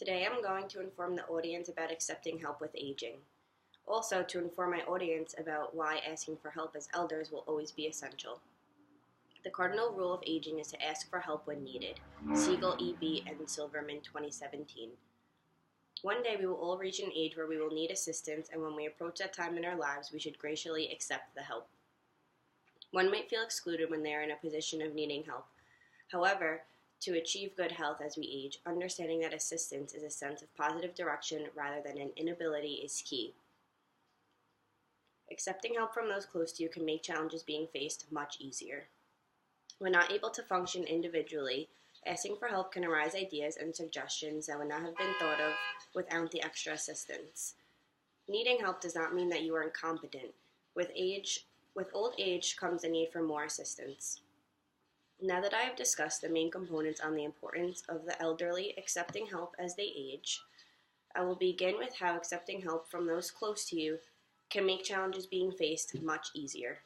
Today I'm going to inform the audience about accepting help with aging. Also, to inform my audience about why asking for help as elders will always be essential. The cardinal rule of aging is to ask for help when needed. Siegel, E.B., and Silverman, 2017. One day we will all reach an age where we will need assistance, and when we approach that time in our lives, we should graciously accept the help. One might feel excluded when they are in a position of needing help. However, to achieve good health as we age, understanding that assistance is a sense of positive direction rather than an inability is key. Accepting help from those close to you can make challenges being faced much easier. When not able to function individually, asking for help can arise ideas and suggestions that would not have been thought of without the extra assistance. Needing help does not mean that you are incompetent. With old age comes the need for more assistance. Now that I have discussed the main components on the importance of the elderly accepting help as they age, I will begin with how accepting help from those close to you can make challenges being faced much easier.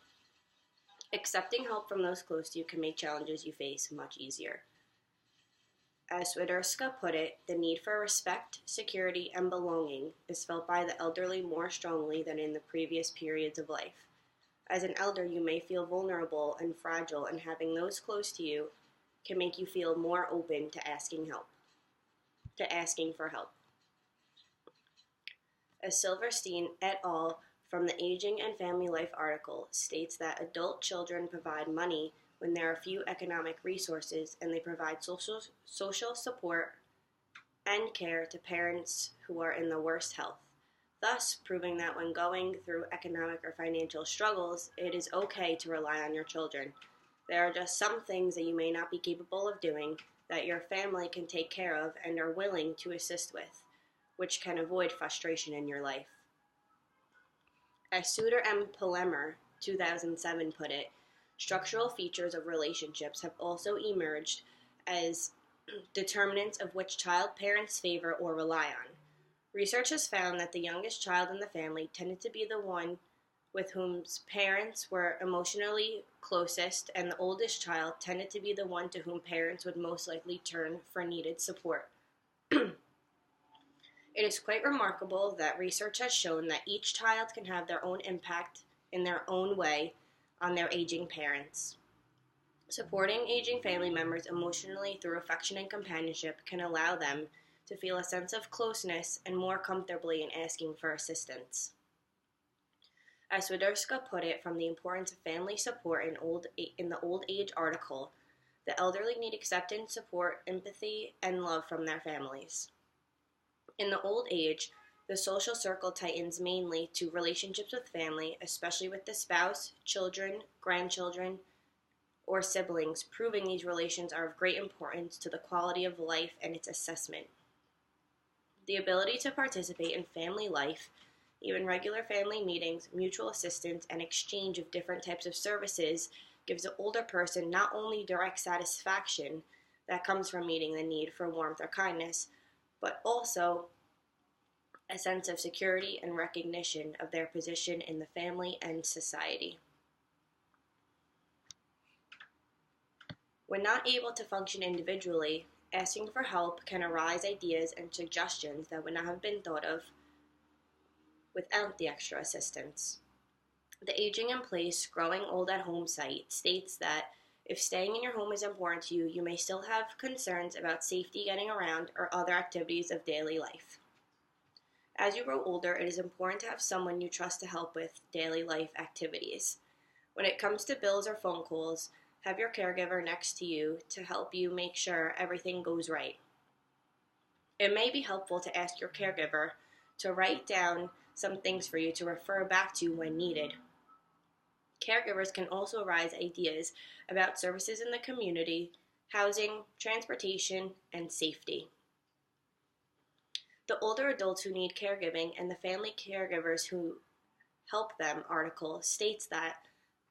Accepting help from those close to you can make challenges you face much easier. As Swiderska put it, the need for respect, security, and belonging is felt by the elderly more strongly than in the previous periods of life. As an elder, you may feel vulnerable and fragile, and having those close to you can make you feel more open to asking for help. As Silverstein et al. From the Aging and Family Life article states that adult children provide money when there are few economic resources, and they provide social support and care to parents who are in the worst health, thus proving that when going through economic or financial struggles, it is okay to rely on your children. There are just some things that you may not be capable of doing that your family can take care of and are willing to assist with, which can avoid frustration in your life. As Suter and Pillemer, 2007, put it, structural features of relationships have also emerged as determinants of which child parents favor or rely on. Research has found that the youngest child in the family tended to be the one with whom's parents were emotionally closest, and the oldest child tended to be the one to whom parents would most likely turn for needed support. It is quite remarkable that research has shown that each child can have their own impact in their own way on their aging parents. Supporting aging family members emotionally through affection and companionship can allow them to feel a sense of closeness and more comfortably in asking for assistance. As Swiderska put it from the importance of family support in the Old Age article, the elderly need acceptance, support, empathy, and love from their families. In the old age, the social circle tightens mainly to relationships with family, especially with the spouse, children, grandchildren, or siblings, proving these relations are of great importance to the quality of life and its assessment. The ability to participate in family life, even regular family meetings, mutual assistance, and exchange of different types of services gives the older person not only direct satisfaction that comes from meeting the need for warmth or kindness, but also a sense of security and recognition of their position in the family and society. When not able to function individually, asking for help can arise ideas and suggestions that would not have been thought of without the extra assistance. The Aging in Place, Growing Old at Home site states that if staying in your home is important to you, you may still have concerns about safety getting around or other activities of daily life. As you grow older, it is important to have someone you trust to help with daily life activities. When it comes to bills or phone calls, have your caregiver next to you to help you make sure everything goes right. It may be helpful to ask your caregiver to write down some things for you to refer back to when needed. Caregivers can also raise ideas about services in the community, housing, transportation, and safety. The Older Adults Who Need Caregiving and the Family Caregivers Who Help Them article states that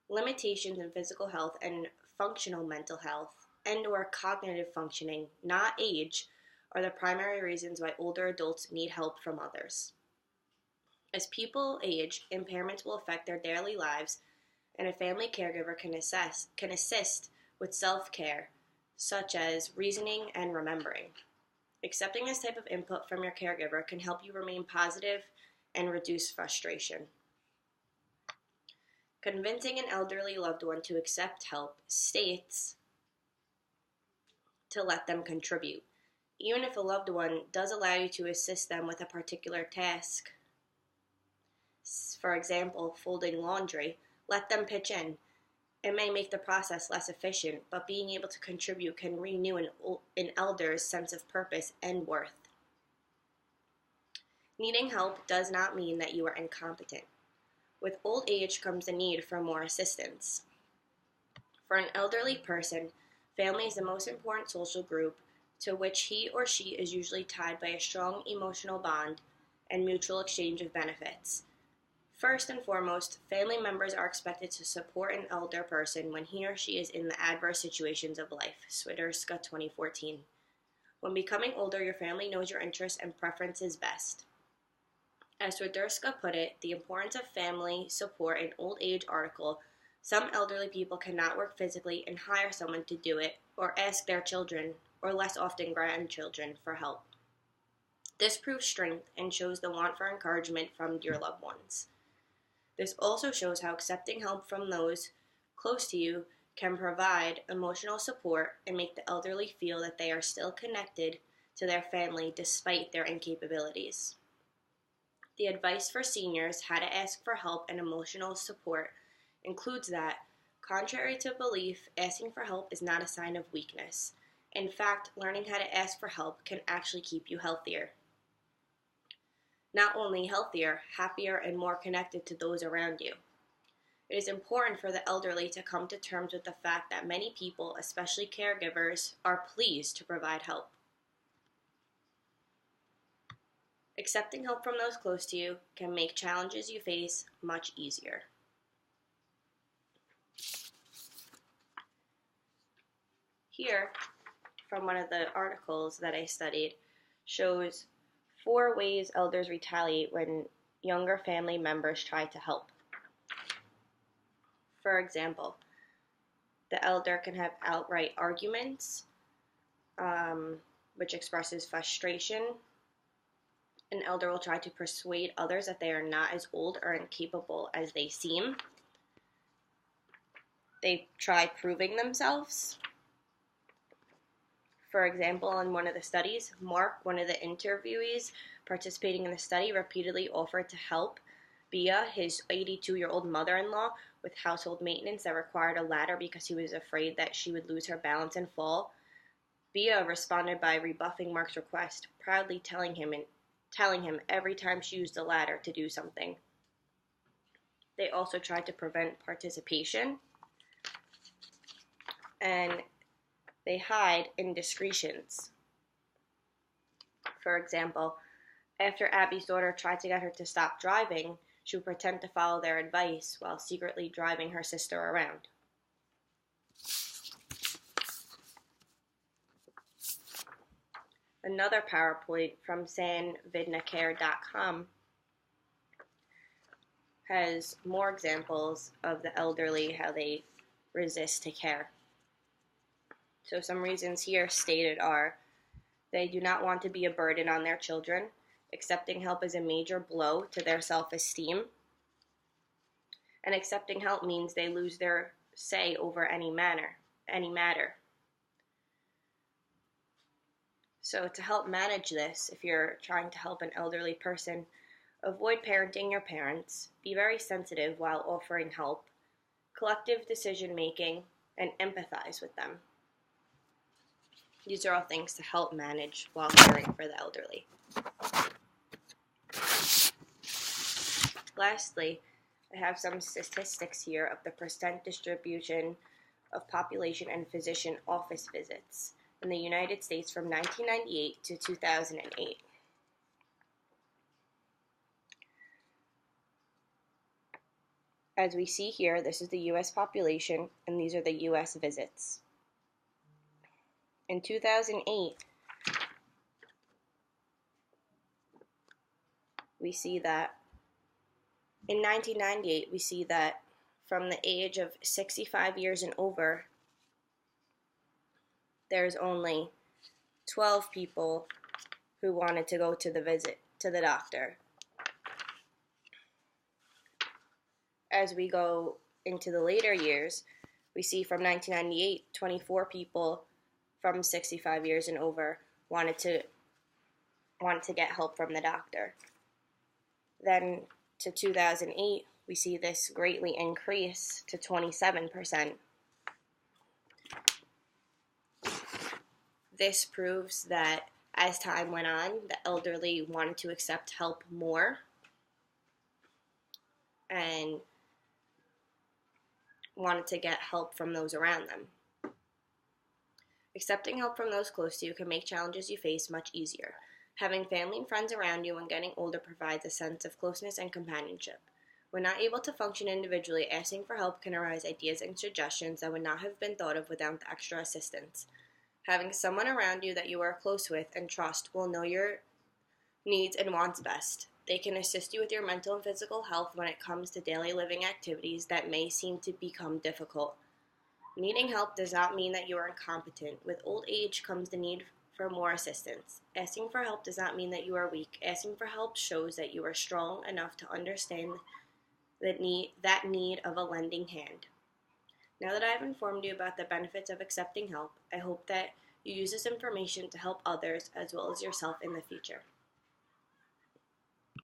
limitations in physical health and functional mental health and/or cognitive functioning, not age, are the primary reasons why older adults need help from others. As people age, impairments will affect their daily lives, and a family caregiver can assist with self-care, such as reasoning and remembering. Accepting this type of input from your caregiver can help you remain positive and reduce frustration. Convincing an elderly loved one to accept help states to let them contribute. Even if a loved one does allow you to assist them with a particular task, for example, folding laundry, let them pitch in. It may make the process less efficient, but being able to contribute can renew an elder's sense of purpose and worth. Needing help does not mean that you are incompetent. With old age comes the need for more assistance. For an elderly person, family is the most important social group to which he or she is usually tied by a strong emotional bond and mutual exchange of benefits. First and foremost, family members are expected to support an elder person when he or she is in the adverse situations of life. Swidurska, 2014. When becoming older, your family knows your interests and preferences best. As Swidurska put it, the importance of family support in old age article, some elderly people cannot work physically and hire someone to do it or ask their children, or less often grandchildren, for help. This proves strength and shows the want for encouragement from your loved ones. This also shows how accepting help from those close to you can provide emotional support and make the elderly feel that they are still connected to their family despite their incapabilities. The advice for seniors how to ask for help and emotional support includes that, contrary to belief, asking for help is not a sign of weakness. In fact, learning how to ask for help can actually keep you healthier. Not only healthier, happier, and more connected to those around you. It is important for the elderly to come to terms with the fact that many people, especially caregivers, are pleased to provide help. Accepting help from those close to you can make challenges you face much easier. Here, from one of the articles that I studied, shows 4 ways elders retaliate when younger family members try to help. For example, the elder can have outright arguments, which expresses frustration. An elder will try to persuade others that they are not as old or incapable as they seem. They try proving themselves. For example, in one of the studies, Mark, one of the interviewees participating in the study, repeatedly offered to help Bia, his 82-year-old mother-in-law, with household maintenance that required a ladder because he was afraid that she would lose her balance and fall. Bia responded by rebuffing Mark's request, proudly telling him every time she used the ladder to do something. They also tried to prevent participation, and they hide indiscretions. For example, after Abby's daughter tried to get her to stop driving, she would pretend to follow their advice while secretly driving her sister around. Another PowerPoint from sanvidnacare.com has more examples of the elderly, how they resist to care. So some reasons here stated are, they do not want to be a burden on their children. Accepting help is a major blow to their self-esteem. And accepting help means they lose their say over any matter. So to help manage this, if you're trying to help an elderly person, avoid parenting your parents, be very sensitive while offering help, collective decision making, and empathize with them. These are all things to help manage while caring for the elderly. Lastly, I have some statistics here of the percent distribution of population and physician office visits in the United States from 1998 to 2008. As we see here, this is the U.S. population, and these are the U.S. visits. In 2008, we see that in 1998, we see that from the age of 65 years and over, there's only 12 people who wanted to go to the visit to the doctor. As we go into the later years, we see from 1998, 24 people from 65 years and over wanted to get help from the doctor. Then to 2008, we see this greatly increase to 27%. This proves that as time went on, the elderly wanted to accept help more and wanted to get help from those around them. Accepting help from those close to you can make challenges you face much easier. Having family and friends around you when getting older provides a sense of closeness and companionship. When not able to function individually, asking for help can arise ideas and suggestions that would not have been thought of without the extra assistance. Having someone around you that you are close with and trust will know your needs and wants best. They can assist you with your mental and physical health when it comes to daily living activities that may seem to become difficult. Needing help does not mean that you are incompetent. With old age comes the need for more assistance. Asking for help does not mean that you are weak. Asking for help shows that you are strong enough to understand that need of a lending hand. Now that I have informed you about the benefits of accepting help, I hope that you use this information to help others as well as yourself in the future.